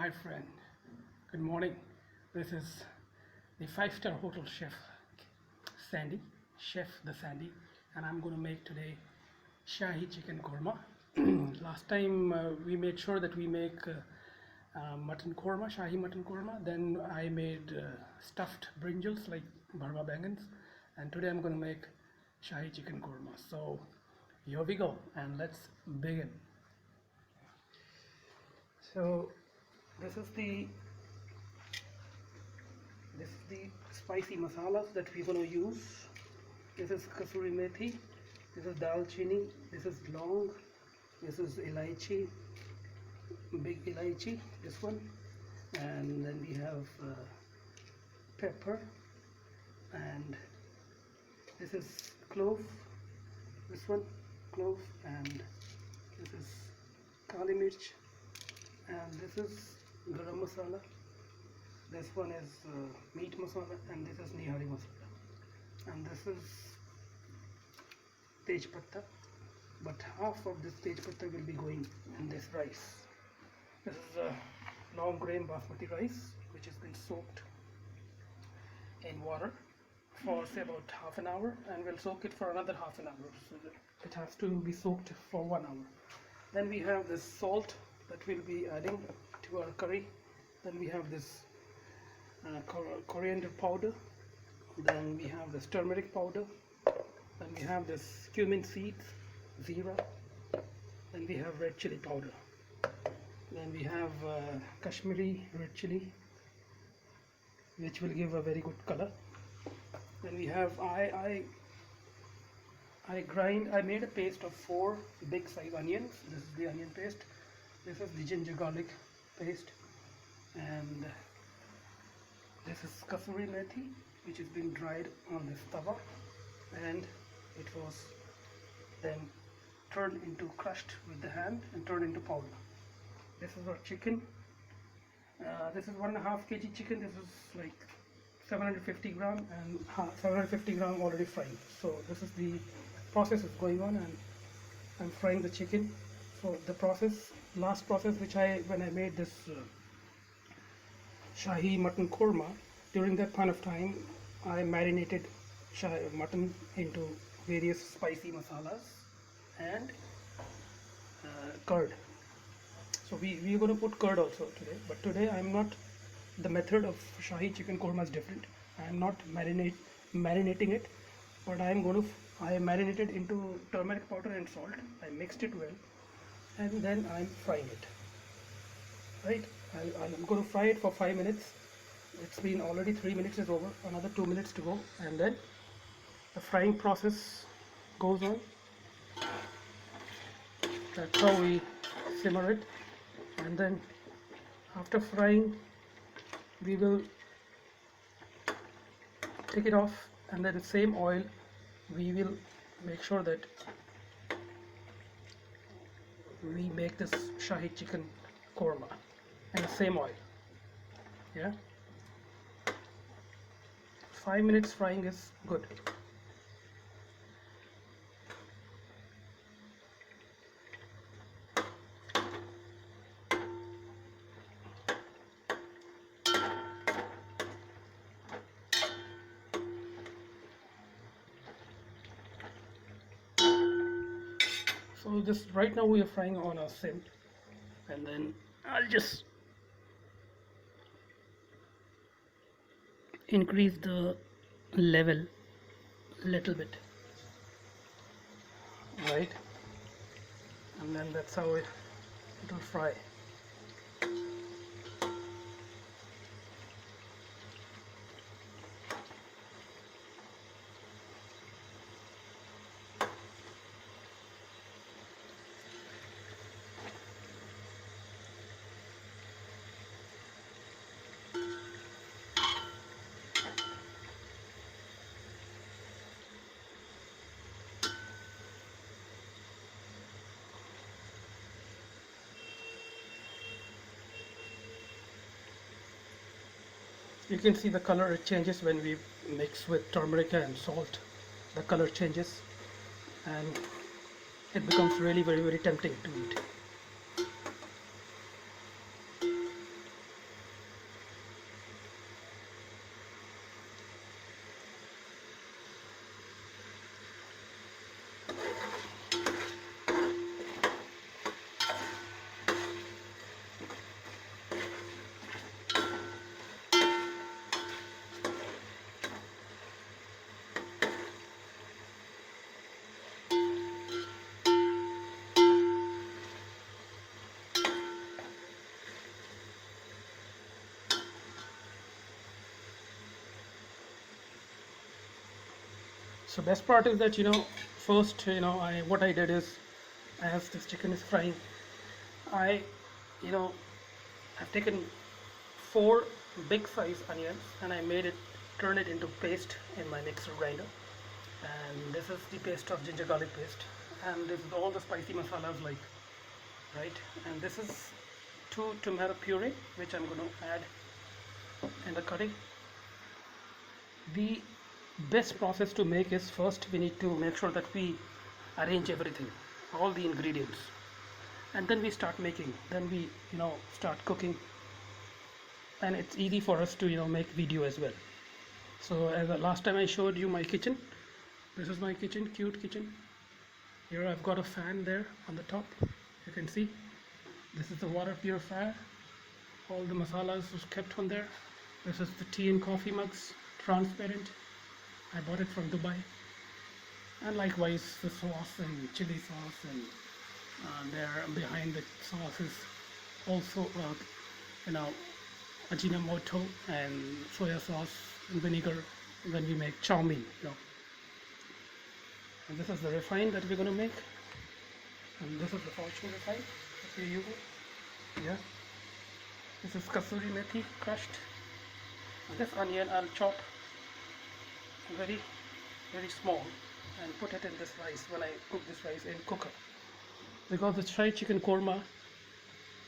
Hi friend, good morning. This is the five-star hotel chef Sandy, Chef the Sandy, and I'm going to make today Shahi Chicken Korma. Last time we made sure that we make mutton korma, Shahi mutton korma. Then I made stuffed brinjals like bharwa bangans, and today I'm going to make Shahi Chicken Korma. So here we go, and let's begin. So this is the spicy masalas that we're going to use. This is kasuri methi, this is dalchini, this is long, this is elaichi, big elaichi, this one, and then we have pepper, and this is clove, this one clove, and this is kali mirch, and this is garam masala. This one is meat masala, and this is nihari masala, and this is tej patta, but half of this tej patta will be going in this rice. This is a long grain basmati rice which has been soaked in water for say about half an hour, and we'll soak it for another half an hour, so that it has to be soaked for 1 hour. Then we have this salt that we'll be adding to our curry. Then we have this coriander powder, then we have this turmeric powder, then we have this cumin seeds, zira, then we have red chili powder, then we have Kashmiri red chili, which will give a very good color. Then we have I made a paste of 4 big size onions. This is the onion paste, this is the ginger garlic paste, and this is kasuri methi, which is being dried on this tawa, and it was then turned into crushed with the hand and turned into powder. This is our chicken. This is 1.5 kg chicken. This is like 750 gram, and 750 gram already fried. So this is the process is going on, and I'm frying the chicken. So the last process which when I made this Shahi mutton korma, during that point of time I marinated mutton into various spicy masalas and curd. So we're going to put curd also today, but today I'm not, the method of Shahi chicken korma is different. I'm not marinating it, but I marinated into turmeric powder and salt. I mixed it well, and then I'm frying it. Right, I'm going to fry it for 5 minutes. It's been already 3 minutes is over, another 2 minutes to go, and then the frying process goes on. That's how we simmer it, and then after frying we will take it off, and then the same oil we will make sure that we make this Shahi chicken korma in the same oil. Yeah, 5 minutes frying is good. So just right now we are frying on a sim, and then I'll just increase the level a little bit, right, and then that's how it will fry. You can see the color, it changes when we mix with turmeric and salt. The color changes, and it becomes really very tempting to eat. So best part is that first I what I did is, as this chicken is frying, I you know I've taken four big size onions and I made it turn it into paste in my mixer grinder. And this is the paste of ginger garlic paste, and this is all the spicy masalas, like, right. And this is two tomato puree which I'm going to add in the curry. The best process to make is, first we need to make sure that we arrange everything, all the ingredients, and then we start making, then we start cooking, and it's easy for us to make video as well. So as the last time I showed you my kitchen, this is my kitchen, cute kitchen. Here I've got a fan there on the top, you can see. This is the water purifier, all the masalas was kept on there. This is the tea and coffee mugs, transparent. I bought it from Dubai. And likewise the sauce and chili sauce, and there behind the sauce is also Ajinomoto and soya sauce and vinegar when we make chow mein. And this is the refined that we're going to make, and this is the fortune refined that we're using. Yeah, this is kasuri methi crushed. And this onion I'll chop very small and put it in this rice when I cook this rice in cooker, because the Shahi Chicken Korma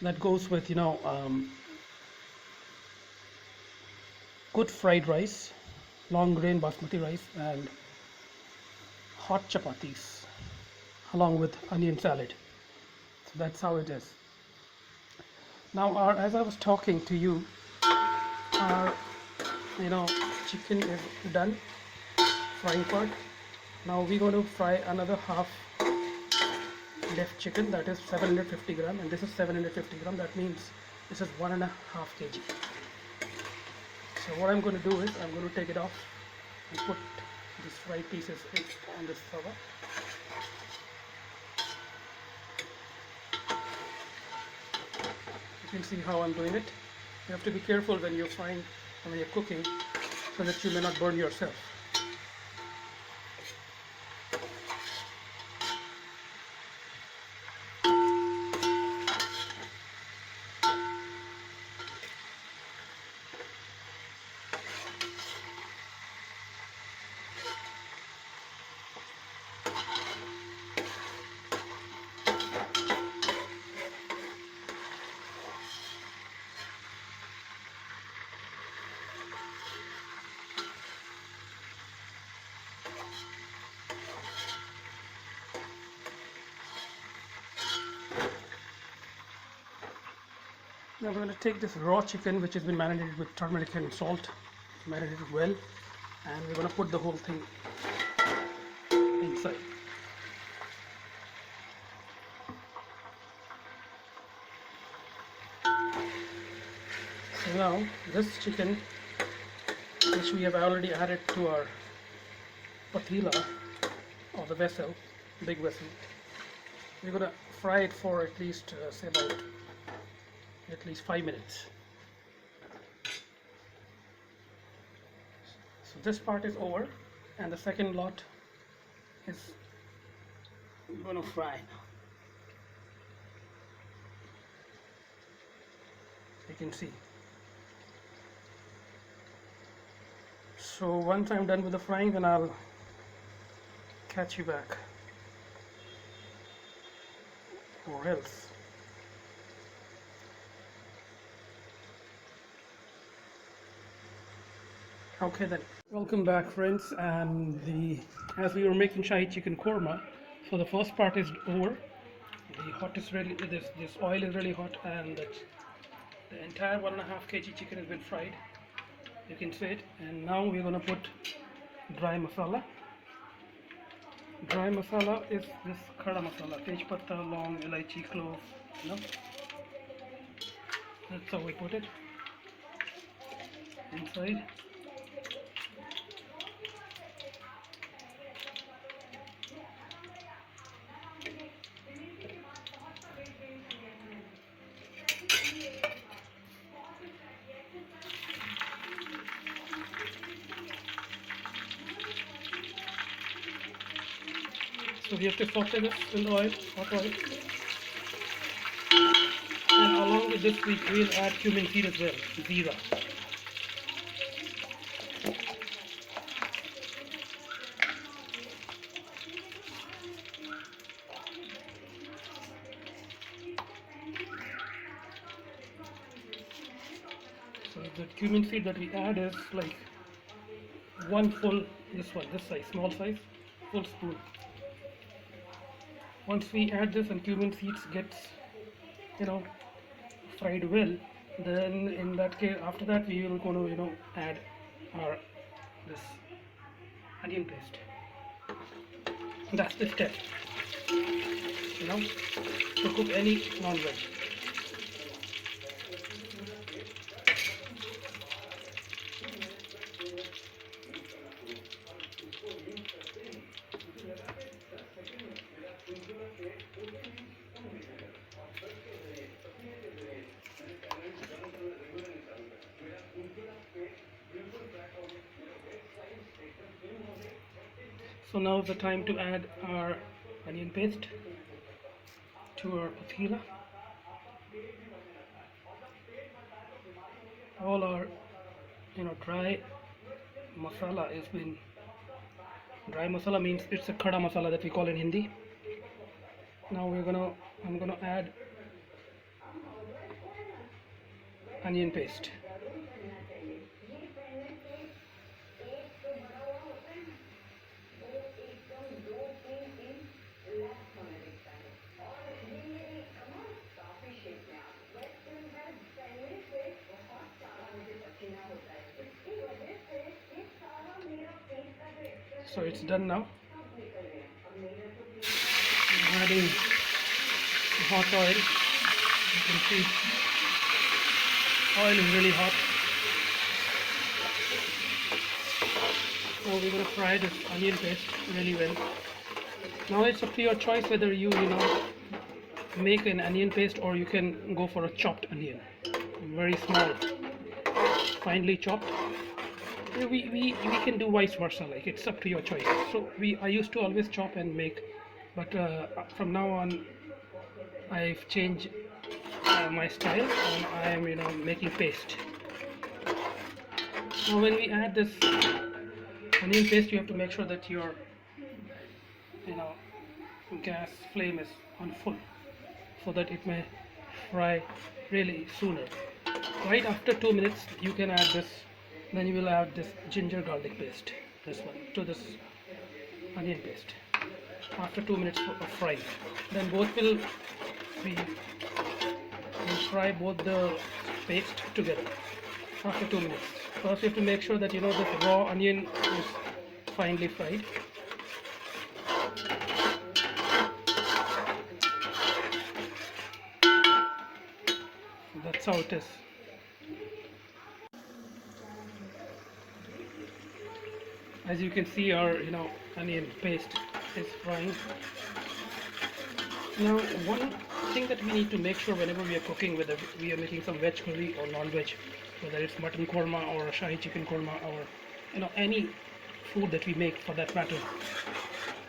that goes with good fried rice, long grain basmati rice, and hot chapatis along with onion salad. So that's how it is. Now as I was talking to you, our chicken is done frying part. Now we're going to fry another half left chicken, that is 750 gram, and this is 750 gram. That means this is 1.5 kg. So what I'm going to do is I'm going to take it off and put these fried pieces on this tawa. You can see how I'm doing it. You have to be careful when you're frying and when you're cooking, so that you may not burn yourself. Now we're going to take this raw chicken which has been marinated with turmeric and salt, marinated well, and we're going to put the whole thing inside. So now this chicken, which we have already added to our patila, or the vessel, big vessel, we're going to fry it for at least say about at least 5 minutes. So this part is over, and the second lot is going to fry now. You can see. So once I'm done with the frying, then I'll catch you back, or else. Okay then, welcome back friends, and as we were making Shahi Chicken Korma, so the first part is over. The hot is really, this oil is really hot, and the entire 1.5 kg chicken has been fried. You can see it. And now we're going to put dry masala. Dry masala is this khada masala, tej patta, long, elaichi, clove, That's how we put it inside. we have to saute this in the oil, hot oil. And along with this, we will add cumin seed as well, zira. So the cumin seed that we add is like one full, this size, small size, full spoon. Once we add this and cumin seeds gets, fried well, then in that case, after that we will going to, add our this onion paste. That's the step, to cook any non-veg. So now is the time to add our onion paste to our patila. All our dry masala has been, dry masala means it's a khada masala that we call in Hindi. Now I'm gonna add onion paste. So it's done now. I'm adding hot oil. You can see oil is really hot. So we're going to fry this onion paste really well. Now it's up to your choice whether you make an onion paste or you can go for a chopped onion, very small, finely chopped. We can do vice versa, like it's up to your choice. So I used to always chop and make, but from now on I've changed my style and I am making paste. Now when we add this onion paste, you have to make sure that your gas flame is on full so that it may fry really sooner. Right after 2 minutes you can add this. Then you will add this ginger garlic paste, this one, to this onion paste after 2 minutes of frying. Then both will fry both the paste together after 2 minutes. First you have to make sure that this raw onion is finely fried. That's how it is. As you can see, our onion paste is frying. Now one thing that we need to make sure whenever we are cooking, whether we are making some veg curry or non-veg, whether it's mutton korma or Shahi Chicken Korma or any food that we make for that matter,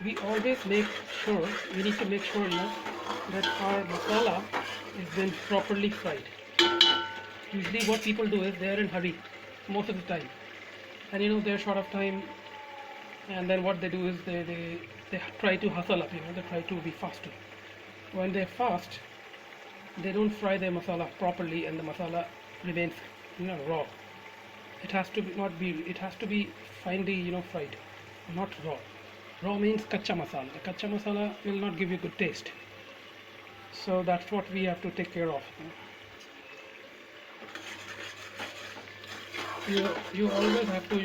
we always make sure, we need to make sure that our masala is been properly fried. Usually what people do is they are in hurry most of the time, and they're short of time, and then what they do is they try to hustle up, they try to be faster. When they're fast, they don't fry their masala properly and the masala remains raw. It has to be finely fried, not raw. Raw means kacha masala. The kacha masala will not give you good taste. So that's what we have to take care of. You always have to,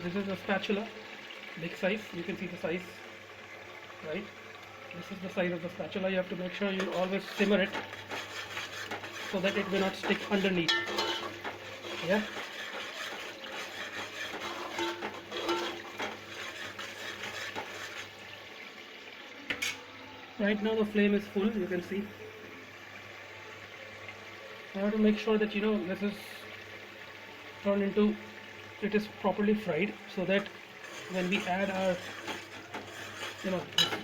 this is a spatula, big size. You can see the size, right? This is the size of the spatula. You have to make sure you always simmer it so that it will not stick underneath. Yeah. Right now the flame is full, you can see. I have to make sure that this is turned into, it is properly fried, so that when we add our this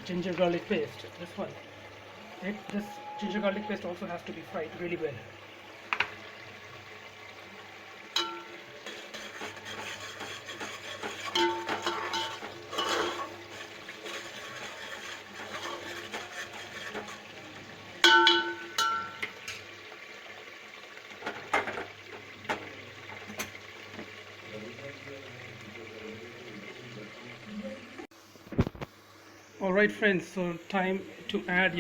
ginger garlic paste, this one. This ginger garlic paste also has to be fried really well. Alright friends, so time to add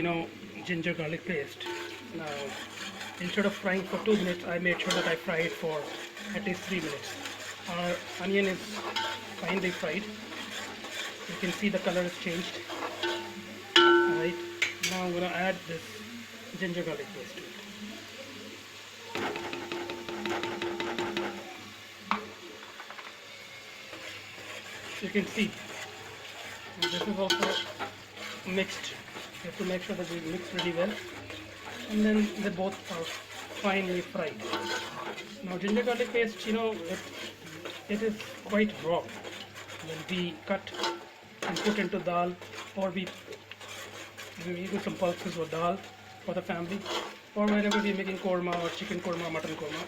ginger garlic paste. Now instead of frying for 2 minutes, I made sure that I fry it for at least 3 minutes. Our onion is finely fried. You can see the color has changed. Alright, now I'm going to add this ginger garlic paste to it. You can see this is also mixed. You have to make sure that we mix really well, and then they both are finely fried. Now ginger garlic paste, it is quite raw. When we cut and put into dal, or we do some pulses or dal for the family, or whenever we're making korma or chicken korma, mutton korma,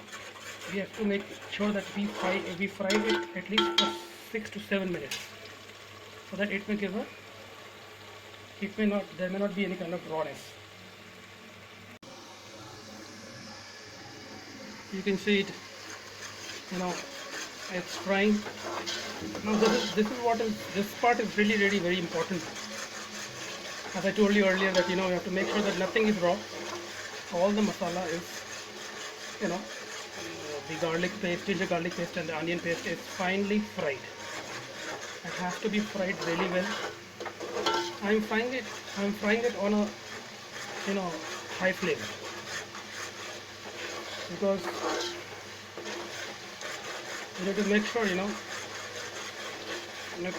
we have to make sure that we fry it at least for 6 to 7 minutes, so that it may give there may not be any kind of rawness. You can see it, it's frying. Now this part is really very important. As I told you earlier that you have to make sure that nothing is raw. All the masala is, the garlic paste, ginger garlic paste and the onion paste is finely fried. It has to be fried really well. I'm frying it on a high flame, because you need to make sure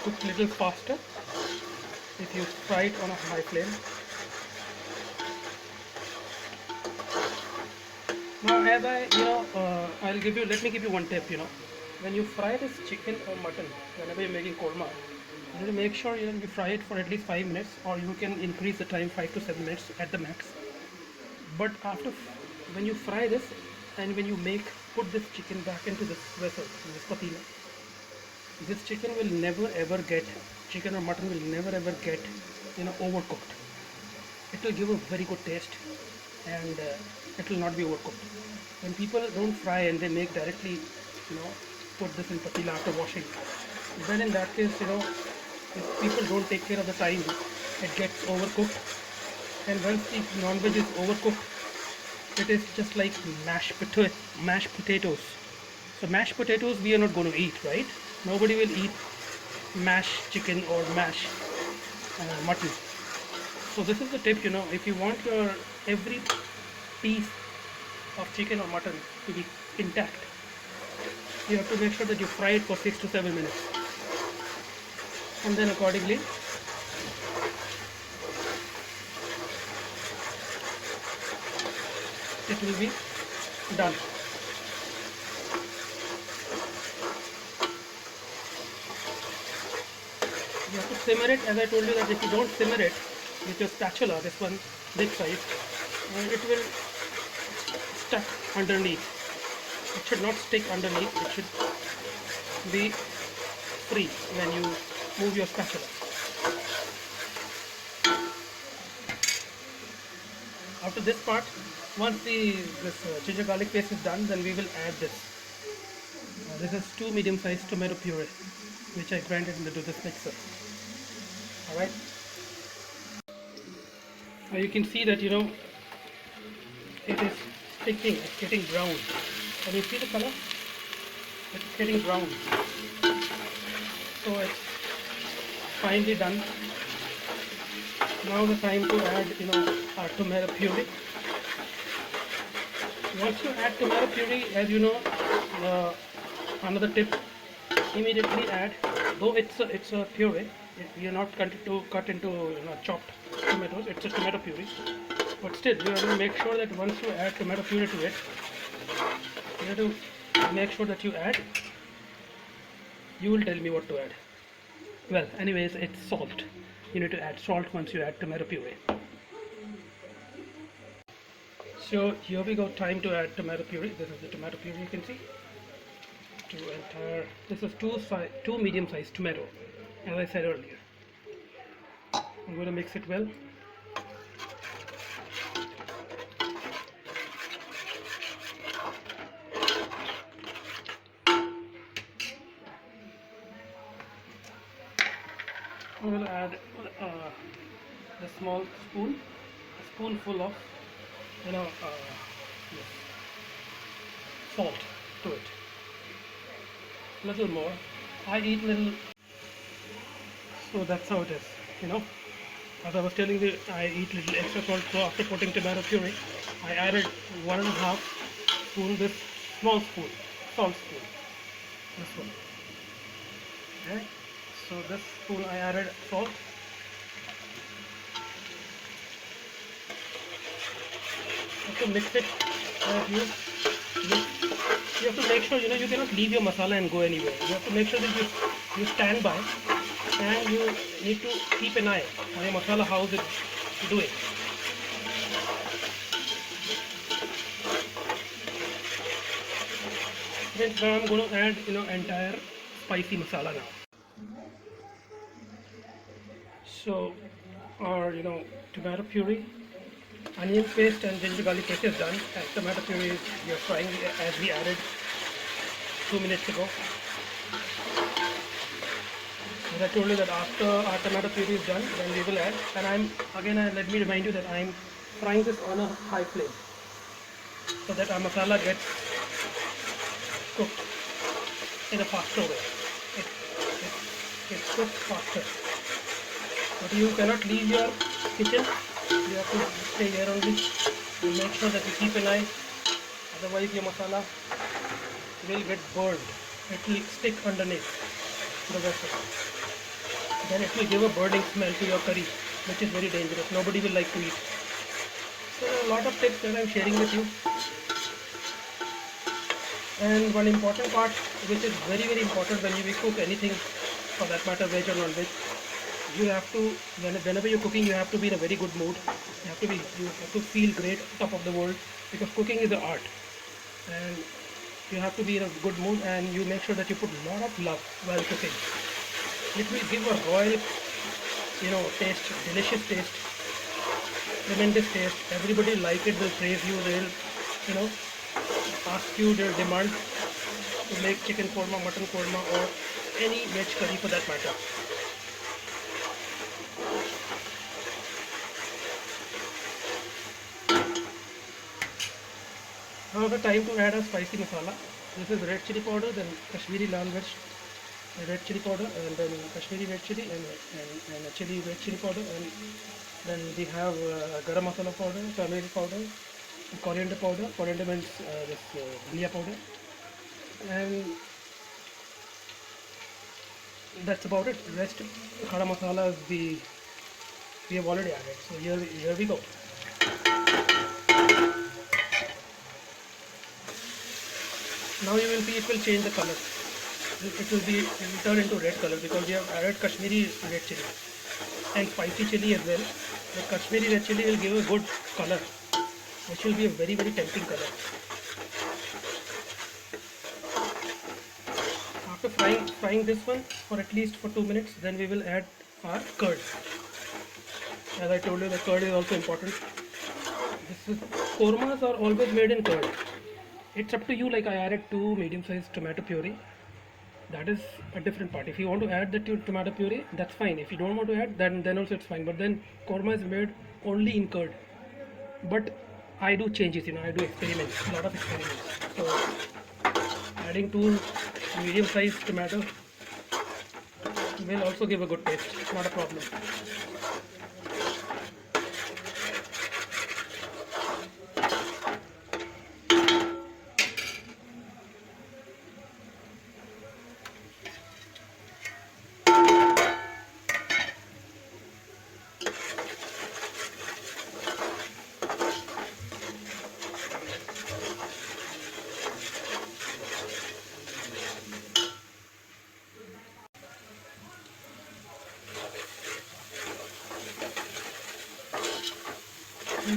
cook little faster if you fry it on a high flame. Now as let me give you one tip. When you fry this chicken or mutton, whenever you're making korma, you need to make sure you fry it for at least 5 minutes, or you can increase the time 5 to 7 minutes at the max. But when you fry this and when you put this chicken back into this vessel, in this patila, this chicken or mutton will never ever get overcooked. It will give a very good taste, and it will not be overcooked. When people don't fry and they make directly, put this in patila after washing, then in that case, if people don't take care of the time, it gets overcooked. And once the non-veg is overcooked, it is just like mashed potatoes. So mashed potatoes we are not going to eat, right? Nobody will eat mashed chicken or mashed mutton. So this is the tip, if you want your every piece of chicken or mutton to be intact, you have to make sure that you fry it for 6 to 7 minutes, and then accordingly it will be done. You have to simmer it. As I told you, that if you don't simmer it with your spatula, this one big size, it will stuck underneath. It should not stick underneath. It should be free when you move your spatula. After this part, once this ginger garlic paste is done, then we will add this. This is 2 medium-sized tomato puree, which I grinded into this mixer. Alright. Now you can see that it is sticking, it's getting brown. Can you see the color? It's getting brown. So it's finely done. Now the time to add our tomato puree. Once you add tomato puree, as you know, another tip, immediately add, though it's a puree, we are not cut into chopped tomatoes, it's a tomato puree, but still you have to make sure that once you add tomato puree to it, you have to make sure that you will tell me what to add. Well, anyways, it's salt. you need to add salt once you add tomato puree. So here we go, time to add tomato puree. This is the tomato puree, you can see. This is two medium-sized tomato, as I said earlier. I'm going to mix it well. I will add the small spoon, a spoonful of yes, salt to it. Little more. I eat little, so that's how it is. As I was telling you, I eat little extra salt. So after putting tomato puree, I added 1.5 spoon, this small spoon, salt spoon, this one. Okay. So this spoon I added salt. You have to mix it. You have to make sure you cannot leave your masala and go anywhere. You have to make sure that you stand by and you need to keep an eye on your masala, how is it doing. Friends, now I'm going to add entire spicy masala now. So our tomato puree, onion paste and ginger garlic paste is done, and tomato puree we are frying as we added 2 minutes ago. As I told you that after our tomato puree is done, then we will add, and let me remind you that I am frying this on a high flame so that our masala gets cooked in a faster way. It's cooked faster. But you cannot leave your kitchen. You have to stay here only. You make sure that you keep an eye. Otherwise your masala will get burned. It will stick underneath the vessel. Then it will give a burning smell to your curry, which is very dangerous. Nobody will like to eat. So there are a lot of tips that I am sharing with you. And one important part, which is very very important when you cook anything, for that matter veg or non-veg, you have to, whenever you're cooking, you have to be in a very good mood. You have to feel great, top of the world, because cooking is an art, and you have to be in a good mood, and you make sure that you put a lot of love while cooking. It will give a royal, taste, delicious taste, tremendous taste. Everybody like it, will praise you, they'll, ask you, they'll demand to make chicken korma, mutton korma, or any veg curry for that matter. Now the time to add a spicy masala. This is red chili powder, then Kashmiri lal mirch, red chili powder, and then Kashmiri red chili, and a chili red chili powder, and then we have garam masala powder, turmeric powder, coriander powder. Coriander means this dhania powder, and that's about it. Rest khada masala we have already added. So here we go. Now you will see it will change the color. It will turn into red color because we have added Kashmiri red chili and spicy chili as well. The Kashmiri red chili will give a good color, which will be a very very tempting color. After frying this one for at least for 2 minutes, then we will add our curd. As I told you, the curd is also important. Kormas are always made in curd. It's up to you. Like I added 2 medium-sized tomato puree. That is a different part. If you want to add the tomato puree, that's fine. If you don't want to add, then also it's fine. But then korma is made only in curd. But I do changes. I do experiments. A lot of experiments. So adding 2 medium-sized tomato will also give a good taste. Not a problem.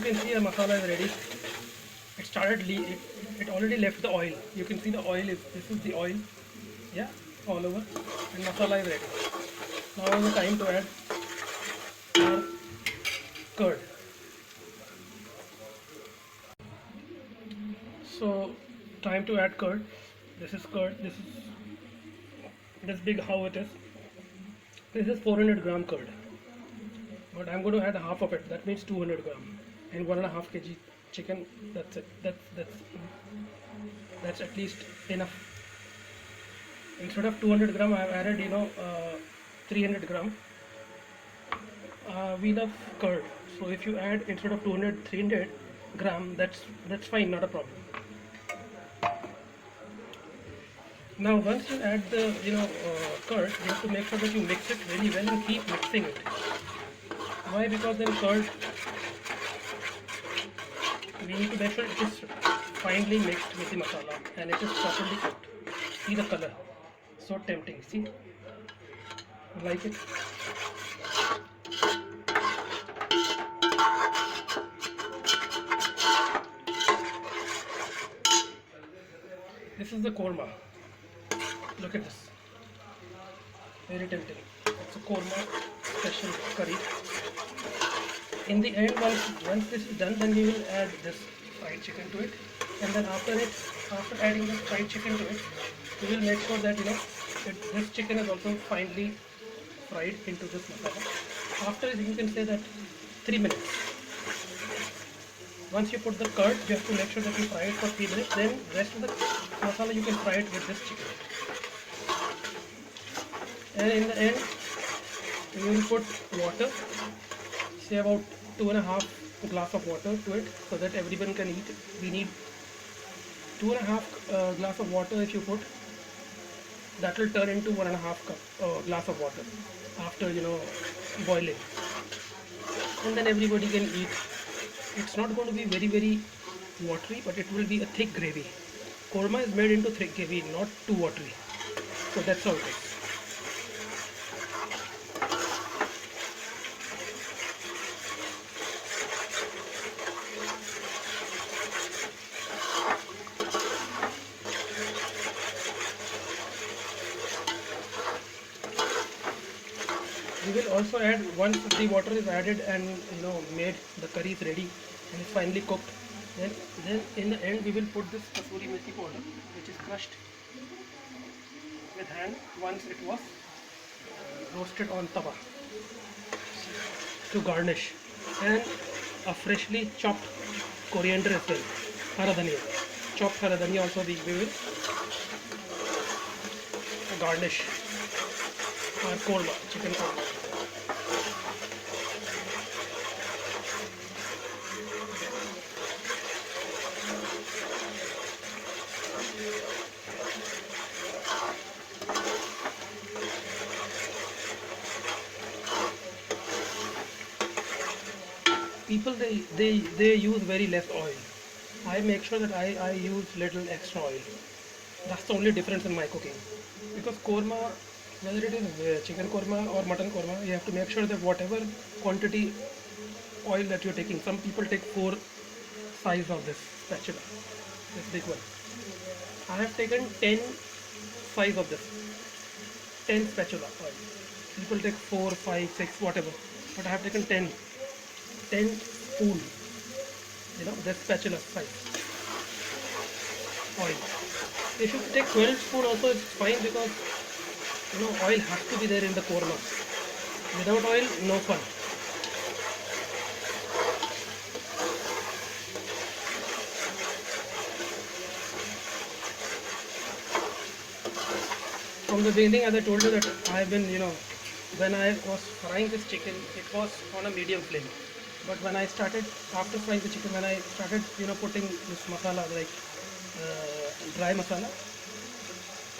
can see the masala is ready. It started it already left the oil. You can see the oil is, this is the oil, yeah, all over, and masala is ready. Now is the time to add our curd. So time to add curd. This is curd. This is this big how it is. This is 400 gram curd, but I'm going to add half of it. That means 200 gram, and 1.5 kg chicken. That's it. That's at least enough. Instead of 200 gram, I have added 300 gram. We love curd, so if you add instead of 200 300 gram, that's fine, not a problem. Now once you add the curd, you have to make sure that you mix it really well and keep mixing it. Why? Because then curd, we need to make sure it is finely mixed with the masala and it is properly cooked. See the color, so tempting. See, like it. This is the korma. Look at this. Very tempting. It's a korma special curry. In the end, once this is done, then we will add this fried chicken to it. And then after adding this fried chicken to it, we will make sure that this chicken is also finely fried into this masala. After it, you can say that 3 minutes. Once you put the curd, you have to make sure that you fry it for 3 minutes. Then rest of the masala you can fry it with this chicken. And in the end, we will put water, say about 2.5 glass of water to it, so that everyone can eat. We need 2.5 glass of water. If you put, that will turn into 1.5 cup glass of water after boiling, and then everybody can eat. It's not going to be very watery, but it will be a thick gravy. Korma is made into thick gravy, not too watery. So that's how it is. We will also add, once the water is added and made, the curry is ready and it's finely cooked, then in the end we will put this kasuri methi powder, which is crushed with hand once it was roasted on tawa, to garnish, and a freshly chopped coriander as well, hara dhania, chopped hara dhania also we will garnish our korma, chicken korma. People they use very less oil. I make sure that I use little extra oil. That's the only difference in my cooking. Because korma, whether it is chicken korma or mutton korma, you have to make sure that whatever quantity oil that you're taking, some people take 4 size of this spatula, this big one. I have taken 10 size of this, 10 spatula oil. People take 4, 5, 6, whatever, but I have taken 10 spoon, that spatula size oil. If you take 12 spoon also, it's fine, because oil has to be there in the korma. Without oil, no fun. From the beginning, as I told you, that I have been, when I was frying this chicken, it was on a medium flame. But when I started, after frying the chicken, when I started, putting this masala, like dry masala,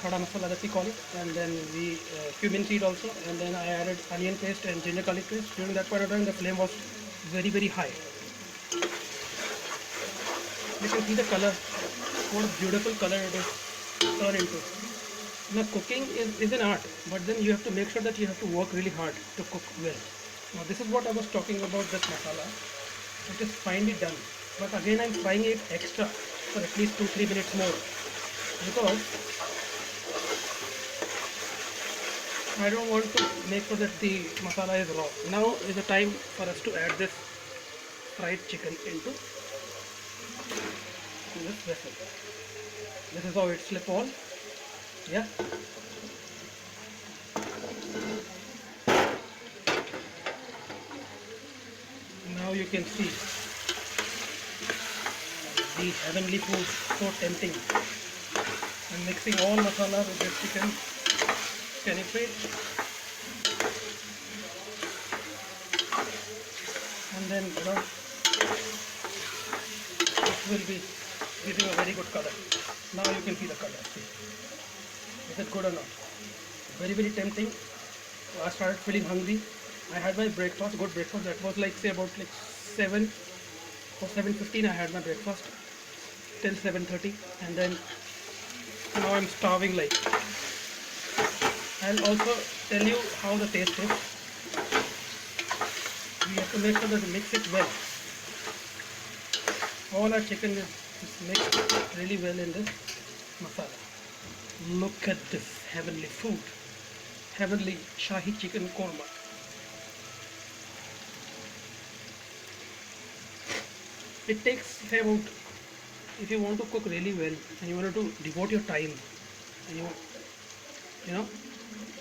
khada masala that we call it, and then we cumin seed also, and then I added onion paste and ginger garlic paste. During that point of time, the flame was very high. You can see the color, what a beautiful color it is turned into. Now cooking is an art, but then you have to make sure that you have to work really hard to cook well. Now this is what I was talking about, this masala. It is finely done. But again I'm frying it extra for at least 2-3 minutes more because I don't want to make sure that the masala is raw. Now is the time for us to add this fried chicken into this vessel. This is how it slip all. Yeah. Now you can see the heavenly food, so tempting. I'm mixing all masala with this chicken. Can you feel? And then it will be giving a very good color. Now you can see the color. See. Is it good or not? Very tempting. I started feeling hungry. I had my breakfast, good breakfast. That was like say about like 7 or 7:15. I had my breakfast till 7:30, and then now I'm starving like. I'll also tell you how the taste is. We have to make sure that we mix it well. All our chicken is mixed really well in this masala. Look at this heavenly food. Heavenly Shahi Chicken Korma. It takes say about, if you want to cook really well and you want to devote your time and you know,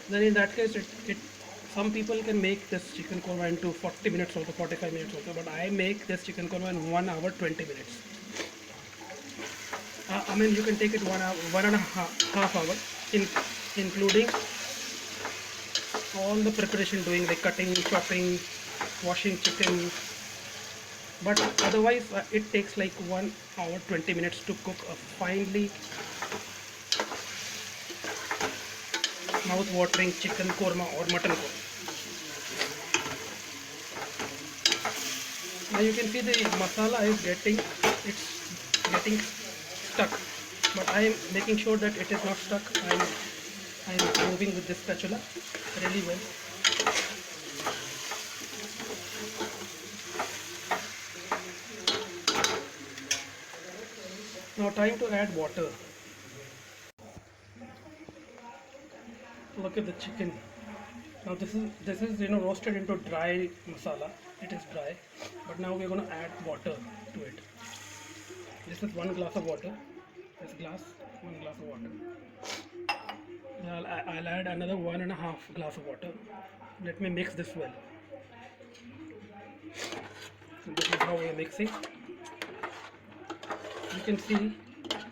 then in that case it some people can make this chicken korma into 40 minutes also, 45 minutes also, but I make this chicken korma in 1 hour 20 minutes. I mean, you can take it 1 hour, 1.5 hour, including all the preparation doing like cutting, chopping, washing chicken. But otherwise it takes like 1 hour 20 minutes to cook a finely mouth-watering chicken korma or mutton korma. Now you can see the masala is getting stuck, but I am making sure that it is not stuck. I am moving with this spatula really well. Now time to add water. Look at the chicken. Now this is roasted into dry masala. It is dry, but now we're going to add water to it. This is 1 glass of water. This glass, 1 glass of water. Now I'll add another 1.5 glass of water. Let me mix this well. So this is how we are mixing. You can see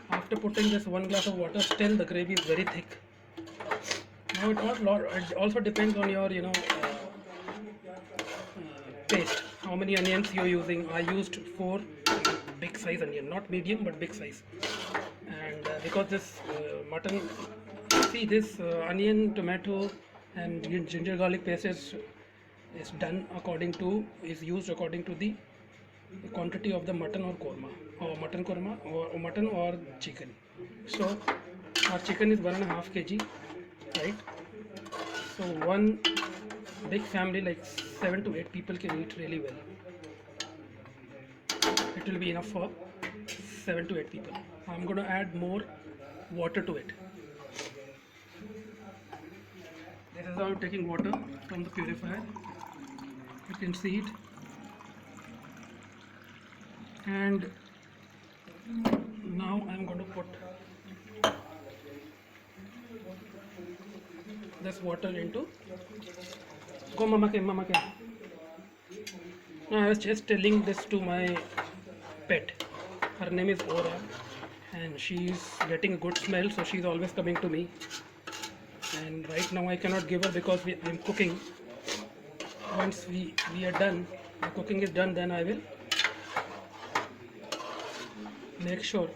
after putting this 1 glass of water, still the gravy is very thick. Now it also depends on your taste. How many onions you're using. I used 4 big size onion, not medium but big size. And because this mutton, see this onion, tomato and ginger garlic paste is used according to the quantity of the mutton or korma, or mutton or chicken. So our chicken is 1.5 kg, right? So one big family like 7 to 8 people can eat really well. It will be enough for 7 to 8 people. I'm going to add more water to it. This is how I'm taking water from the purifier. You can see it. And now I'm going to put this water into. Go mama ke. Now I was just telling this to my pet. Her name is Ora, and she's getting a good smell, so she's always coming to me. And right now I cannot give her because I'm cooking. Once we are done, the cooking is done, then I will make sure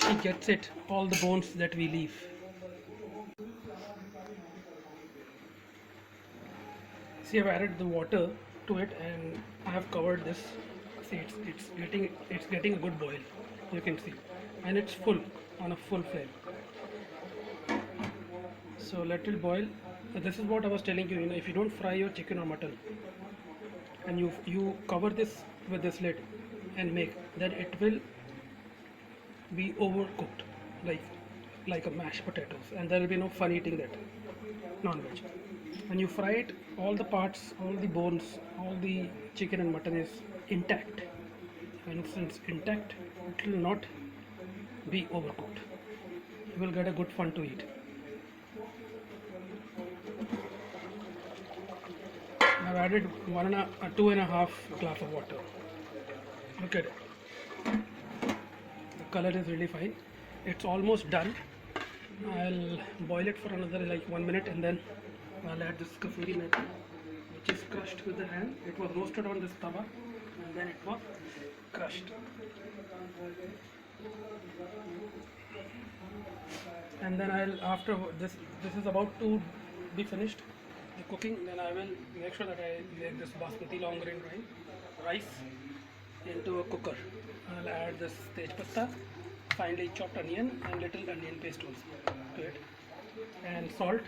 she gets it, all the bones that we leave. See, I've added the water to it and I have covered this. See, it's getting a good boil. You can see, and it's full, on a full flame. So let it boil. This is what I was telling you. If you don't fry your chicken or mutton and you cover this with this lid and make, then it will be overcooked like a mashed potatoes, and there will be no fun eating that non-veg. When you fry it, all the parts, all the bones, all the chicken and mutton is intact, and since intact, it will not be overcooked. You will get a good fun to eat. I've added 2.5 glass of water. Look at it. The color is really fine. It's almost done. I'll boil it for another like 1 minute, and then I'll add this kasuri methi, which is crushed with the hand. It was roasted on this tawa, and then it was crushed. And then after this is about to be finished, the cooking, then I will make sure that I make this basmati long grain rice into a cooker. I'll add this tej pasta, finely chopped onion, and little onion paste also to it, and salt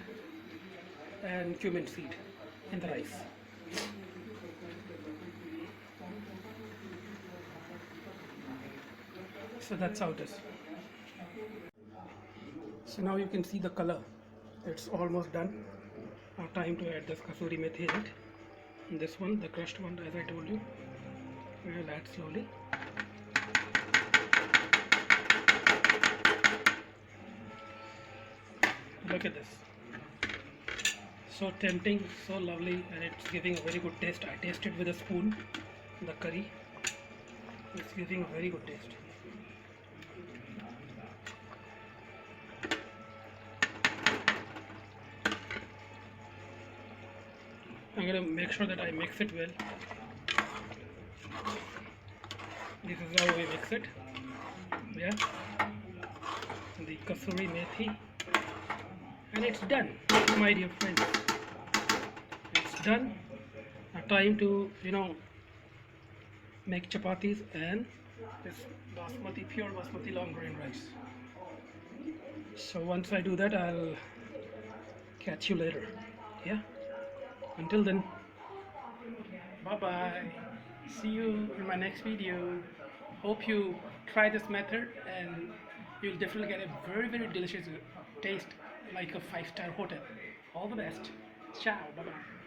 and cumin seed in the rice. So that's how it is. So now you can see the color. It's almost done. Now time to add this kasuri methi in it. And this one, the crushed one, as I told you, we'll add slowly. Look at this. So tempting, so lovely, and it's giving a very good taste. I tasted with a spoon the curry. It's giving a very good taste. I'm going to make sure that I mix it well. This is how we mix it. Yeah. The kasuri methi. And it's done, my dear friends. It's done. Now time to, make chapatis and this pure basmati long grain rice. So once I do that, I'll catch you later. Yeah. Until then, bye bye. See you in my next video. Hope you try this method, and you'll definitely get a very, very delicious taste like a 5-star hotel. All the best. Ciao. Bye bye.